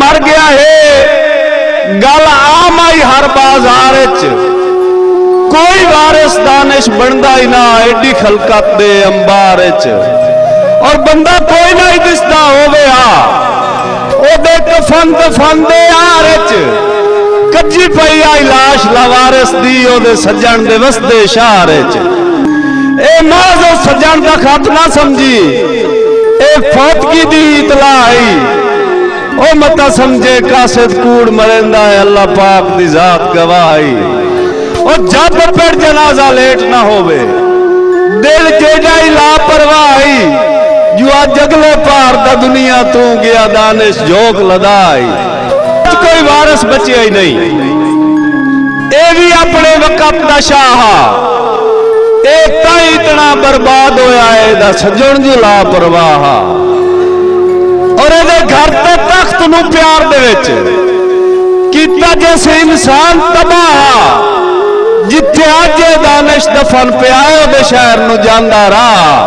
मर गया है गल आम आई हर बाजार कोई वारिस दानिश बनता ही ना एडी खलकत दे अंबार और बंदा कोई ना ही दिसदा होवे ओदे कफन दफन दे यार कच्ची पई आई लाश लवारिस दी ओदे सज्जन दे वसदे शहर ए माज़ो सज्जन दा खत ना समझी ए फौतगी दी इतला आई ओ मता समझे कासिद कूड़ मरेंदा है अल्लाह पाक दी जात गवाही और जब फिर जनाजा लेट ना होवे दिल जेड़ा ही लापरवाही जो आज अगले पार दा दुनिया तू गया दानिश जोक लदाई कोई वारिस बचे ही नहीं ए भी अपने वक्त दा शाह एक इतना बर्बाद होया है दा सज्जन जी लापरवाह और ए घर ते तख्त नू प्यार दे विच कीता जैसे इंसान तबाह जिथे अज दानिश दफन पे आए शहर नू जांदा रहा